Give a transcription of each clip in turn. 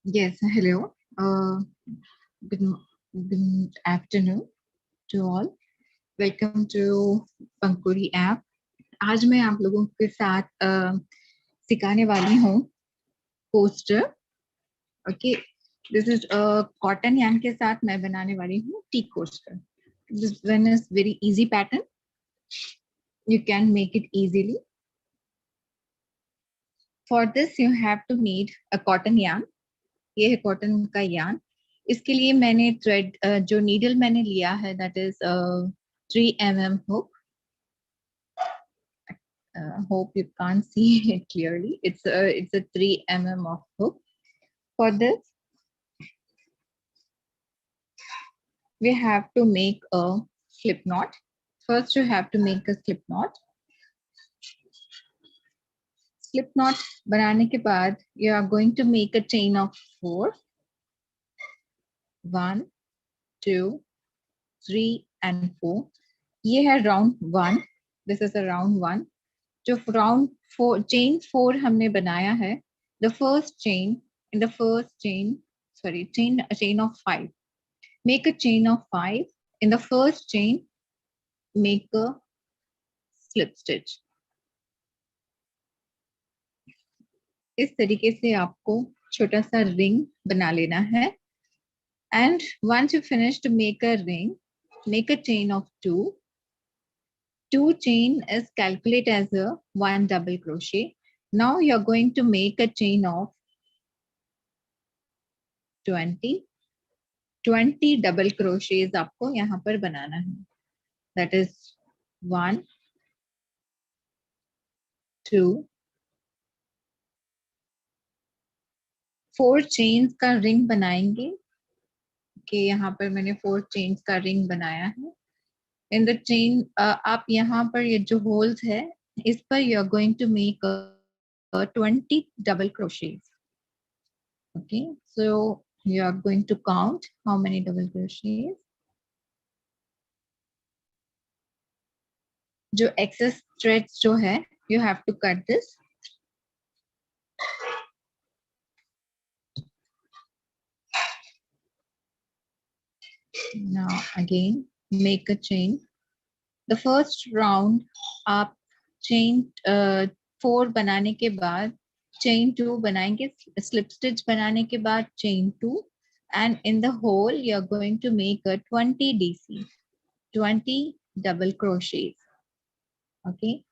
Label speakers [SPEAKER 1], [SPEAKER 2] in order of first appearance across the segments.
[SPEAKER 1] Yes, hello. Good, good afternoon to all. Welcome to Pankhuri app. आज मैं आप लोगों के साथ सिखाने वाली हूँ poster. Okay, this is cotton yarn के साथ मैं बनाने वाली हूँ tea coaster. This one is very easy pattern. You can make it easily. For this you have to need a cotton yarn. ये है कॉटन का यान. इसके लिए मैंने थ्रेड जो नीडल मैंने लिया है that is 3 mm hook. Hope you can't see it clearly. It's a 3 mm of hook. For this we have to make a slip knot. First you have to make a slip knot. Slip knot बनाने के बाद you are going to make a chain of 4. 1 2 3 and 4. ये है round 1. This is a round 1. जो round 4 chain 4 हमने बनाया है, the first chain in the first chain, sorry, chain of 5. Make a chain of 5. In the first chain, make a slip stitch. इस तरीके से आपको छोटा सा ring बना लेना है. And once you finish to make a ring, make a chain of 2. 2 chain is calculated as a 1 double crochet. Now you're going to make a chain of 20. 20 double crochets आपको यहाँ पर बनाना है. That is 1 2 4 chains का ring बनाएंगे कि यहाँ पर मैंने 4 chains का ring बनाया है. In the chain आप यहाँ पर ये जो holes है इस पर you are going to make a 20 double crochets. Okay, so you are going to count how many double crochets. जो excess threads जो है you have to cut this. Now again make a chain. The first round आप chain 4 बनाने के बाद chain 2 बनाएंगे. Slip stitch बनाने के बाद chain 2 and in the hole you are going to make a 20 DC, 20 double crochets. Okay,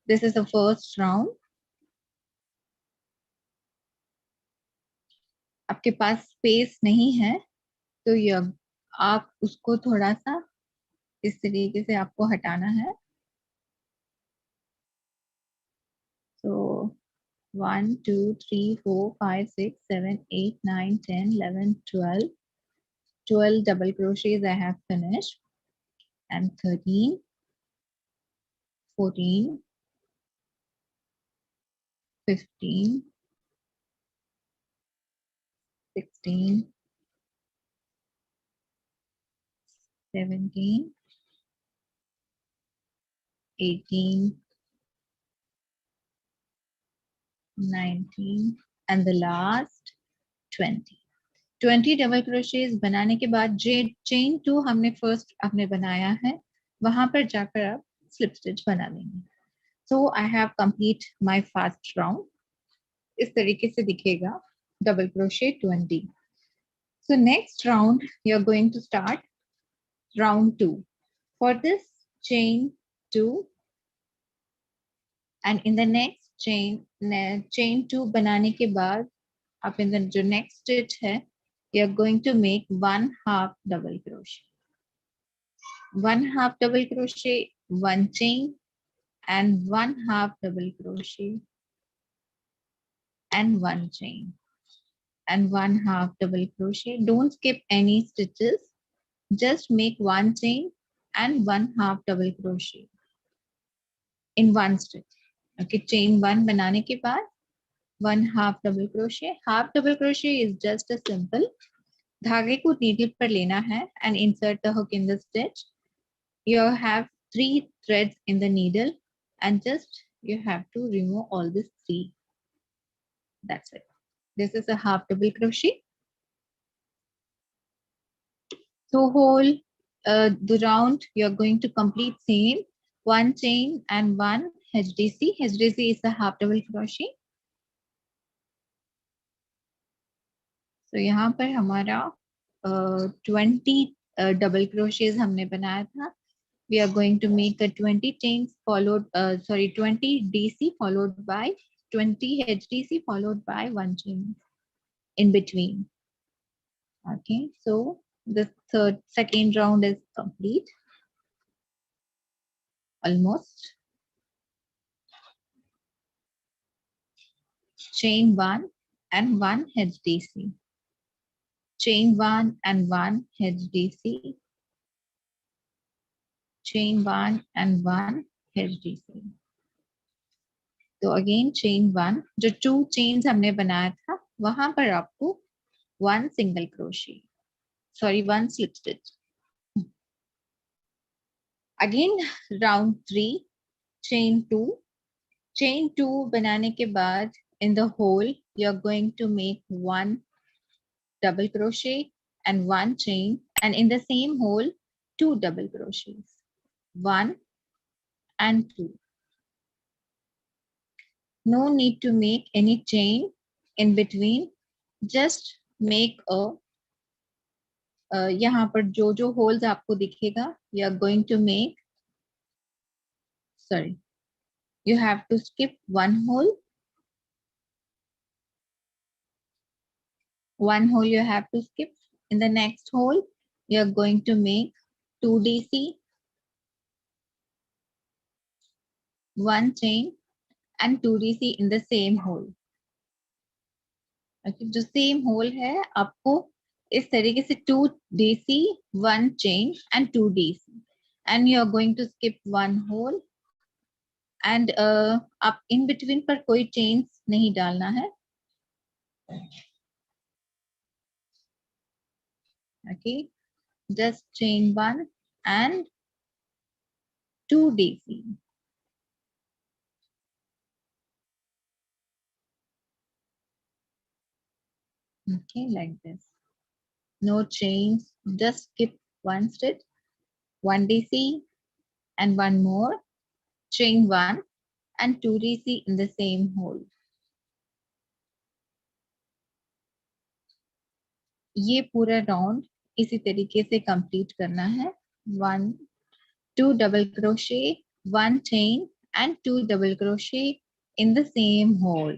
[SPEAKER 1] this is the first round. आपके पास space नहीं है तो यह आप उसको थोड़ा सा इस तरीके से आपको हटाना है. So 1 2 3 4 5 6 7 8 9 10 11 12 double crochets I have finished, and 13 14 15 16 17 18 19 and the last 20 double crochets बनाने के बाद चेन 2 हमने फर्स्ट आपने बनाया है वहां पर जाकर आप स्लिप स्टिच बना लेंगे. So I have complete my first round. इस तरीके से दिखेगा double crochet 20. So next round you are going to start round 2. For this chain 2 and in the next chain 2 बनाने के बाद आप in the जो next stitch है you are going to make 1/2 double crochet. 1/2 double crochet, 1 chain and 1/2 double crochet and 1 chain and 1/2 double crochet. Don't skip any stitches, just make 1 chain and 1/2 double crochet in one stitch. Okay, chain 1 बनाने के बाद 1/2 double crochet. Half double crochet is just a simple धागे को needle पर लेना है and insert the hook in the stitch. You have 3 threads in the needle and just you have to remove all these 3. That's it. This is a half double crochet. So whole the round you're going to complete same, one chain and one HDC. HDC is the half double crochet. So यहाँ पर हमारा 20 double crochets हमने बनाया था. We are going to make a 20 chains followed, 20 DC followed by 20 HDC followed by one chain in between. Okay, so the second round is complete. Almost. Chain 1 and 1 HDC. Chain 1 and 1 HDC. Chain 1 and 1 HDC. तो again chain 1, जो 2 chains हमने बनाया था वहां पर आपको 1 single crochet, sorry 1 slip stitch. Again round 3, chain 2. Chain 2 बनाने के बाद in the hole you are going to make 1 double crochet and 1 chain, and in the same hole 2 double crochets, 1 and 2. No need to make any chain in between, just make a यहाँ पर जो जो holes आपको दिखेगा you are going to make, sorry, you have to skip one hole you have to skip. In the next hole you are going to make 2 DC, 1 chain and 2 DC in the same hole. Okay, जो same whole है आपको इस तरीके से 2 DC, 1 chain and 2 DC, and you are going to skip one hole, and आप in between पर कोई chains नहीं डालना है. Okay, just chain 1 and 2 DC. Okay, like this. No chains, just skip one stitch, 1 DC and one more, chain 1 and 2 DC in the same hole. ये पूरा round इसी तरीके से कंप्लीट करना है. 1 2 double crochet, 1 chain and 2 double crochet in the same hole.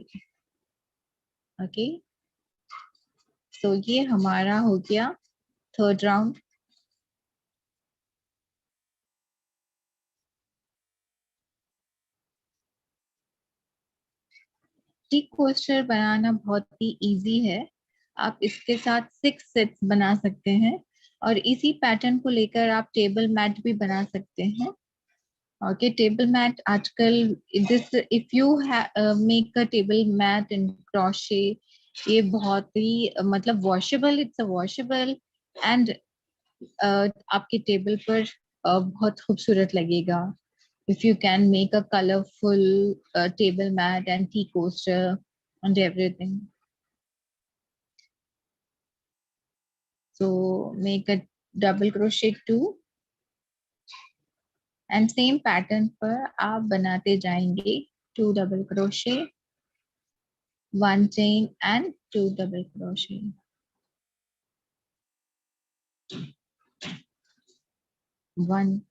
[SPEAKER 1] Okay, so ये हमारा हो गया थर्ड राउंड. टी कोस्टर बनाना बहुत ही इजी है. आप इसके साथ 6 सेट्स बना सकते हैं, और इसी पैटर्न को लेकर आप टेबल मैट भी बना सकते हैं. ओके, टेबल मैट आजकल this if you make a table mat in crochet, ये बहुत ही मतलब washable, it's a washable, and आपके टेबल पर बहुत खूबसूरत लगेगा. If you can make a colorful table mat and tea coaster and everything. So make a double crochet 2 and same pattern पर आप बनाते जाएंगे 2 double crochet, 1 chain and 2 double crochet. One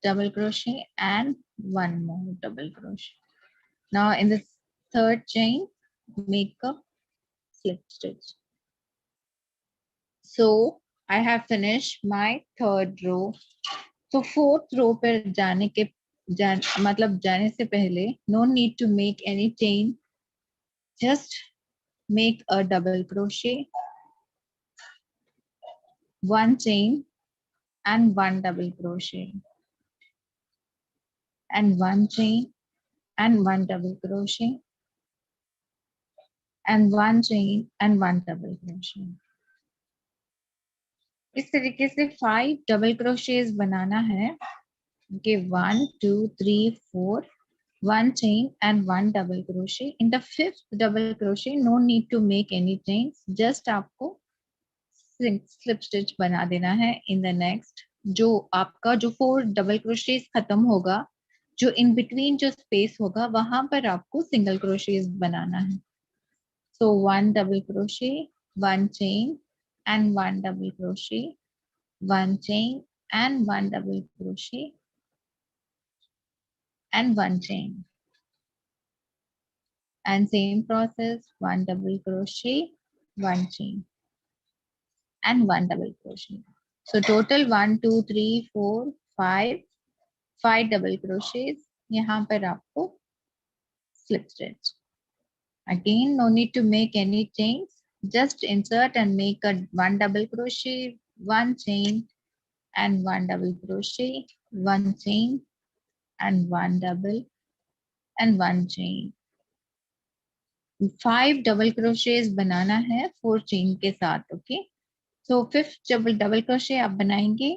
[SPEAKER 1] double crochet and one more double crochet. Now in the third chain make a slip stitch. So I have finished my third row. तो fourth row पर मतलब जाने से पहले no need to make any chain, just make a double crochet, 1 chain and 1 double crochet, and 1 chain and 1 double crochet, and 1 chain and 1 double crochet. इस तरीके से 5 double crochets बनाना है. Okay, 1 2 3 4, 1 chain and 1 double crochet. In the 5th double crochet no need to make any chains, just आपको slip stitch बना देना है in the next. जो आपका जो 4 डबल क्रोशेस खत्म होगा, जो इन बिटवीन जो स्पेस होगा वहां पर आपको सिंगल क्रोशेस बनाना है। सो 1 double crochet, 1 chain and 1 double crochet, 1 chain and 1 double crochet and 1 chain, and same process, 1 double crochet, 1 chain and 1 double crochet. So total 1 2 3 4 5 5 double crochets यहाँ पर आपको slip stitch. Again, no need to make any chains, just insert and make a 1 double crochet, 1 chain and 1 double crochet, 1 chain and 1 double and 1 chain. 5 double crochets बनाना है 4 chain के साथ। Okay, सो 5th double crochet आप बनाएंगे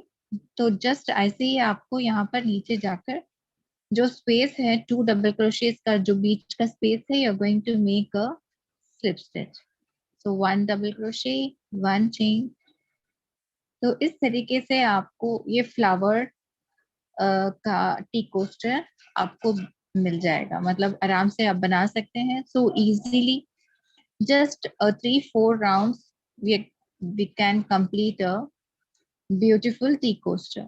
[SPEAKER 1] तो just ऐसे ही आपको यहाँ पर नीचे जाकर जो स्पेस है 2 डबल क्रोशेस का जो बीच का स्पेस है, you are going to make a slip stitch. So 1 double crochet, 1 chain. तो इस तरीके से आपको ये फ्लावर का टी कोस्टर आपको मिल जाएगा, मतलब आराम से आप बना सकते हैं so easily. Just 3-4 rounds, we can complete a beautiful tea coaster.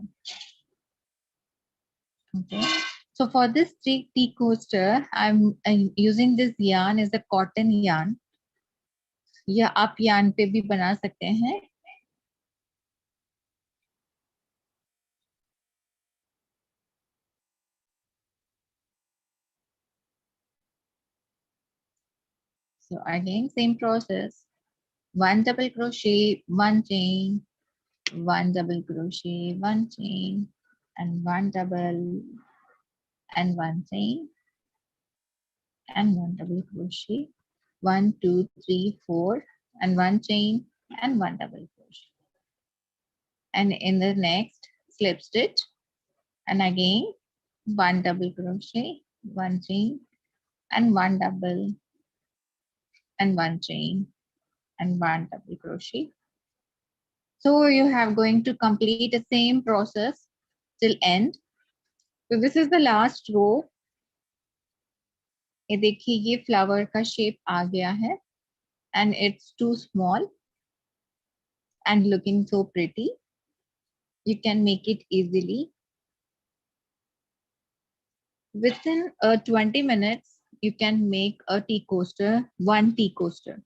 [SPEAKER 1] Okay. So for this tea coaster, I'm using this yarn is a cotton yarn. या आप yarn पे भी बना सकते हैं। So again, same process. 1 double crochet, 1 chain, 1 double crochet, 1 chain, and 1 double and 1 chain, and 1 double crochet, 1 2 3 4 and 1 chain and 1 double crochet, and in the next slip stitch, and again 1 double crochet, 1 chain and 1 double and 1 chain and 1 double crochet. So you have going to complete the same process till end. So this is the last row. ये देखिए ये flower का shape आ गया है and it's too small and looking so pretty. You can make it easily. Within 20 minutes, you can make a tea coaster, 1 tea coaster.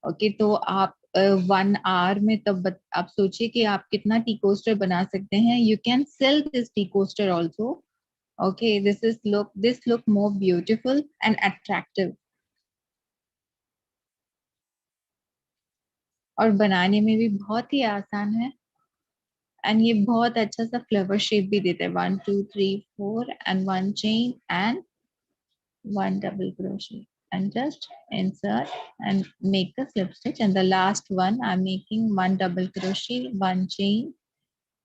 [SPEAKER 1] Okay, तो आप 1 hour में तब आप सोचिए कि आप कितना टी कोस्टर बना सकते हैं। You can sell this tea coaster also. Okay, this look more beautiful and attractive. और बनाने में भी बहुत ही आसान है एंड ये बहुत अच्छा सा फ्लावर शेप भी देता है। 1 2 3 4 and 1 chain and 1 double crochet, and just insert and make a slip stitch, and the last one I'm making 1 double crochet, 1 chain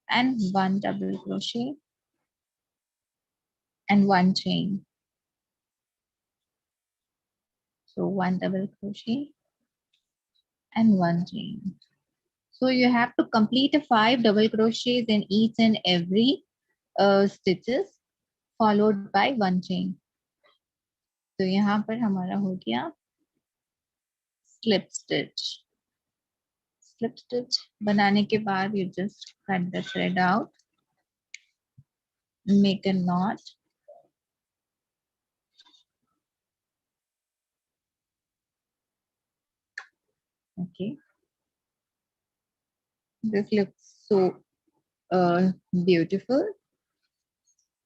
[SPEAKER 1] and 1 double crochet and 1 chain. So 1 double crochet and 1 chain. So you have to complete a 5 double crochets in each and every stitches followed by 1 chain. तो यहाँ पर हमारा हो गया slip stitch. Slip stitch बनाने के बाद you just cut the thread out, make a knot, okay. This looks so beautiful.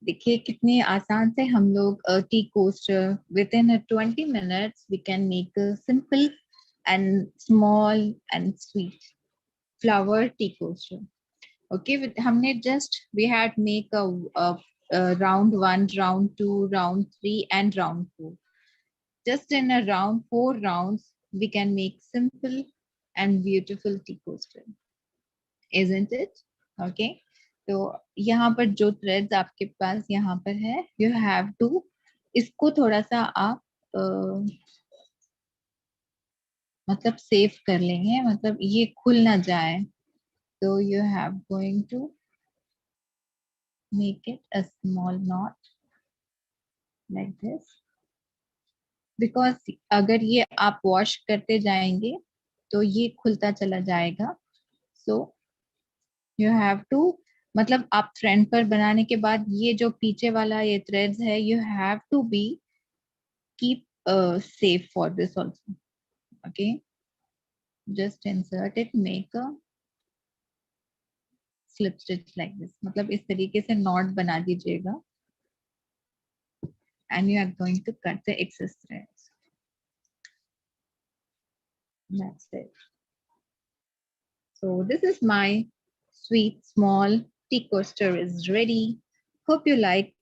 [SPEAKER 1] देखिए कितने आसान से हम लोग tea coaster within 20 minutes we can make a simple and small and sweet flower tea coaster. Okay, हमने just we had make a round 1, round 2, round 3 and round 4. Just in a round 4 rounds we can make simple and beautiful tea coaster, isn't it? Okay, तो यहाँ पर जो threads आपके पास यहाँ पर है, you have to इसको थोड़ा सा आप मतलब सेव कर लेंगे, मतलब ये खुल ना जाए. So you have going to make it a small knot like this. Because अगर ये आप वॉश करते जाएंगे तो ये खुलता चला जाएगा. So you have to, मतलब आप फ्रंट पर बनाने के बाद ये जो पीछे वाला ये थ्रेड्स है, you have to be keep safe for this also. Okay, just insert it, make a slip stitch like this. मतलब इस तरीके से knot बना दीजिएगा. And you are going to cut the excess threads. That's it. So this is my sweet small tea coaster is ready. Hope you like.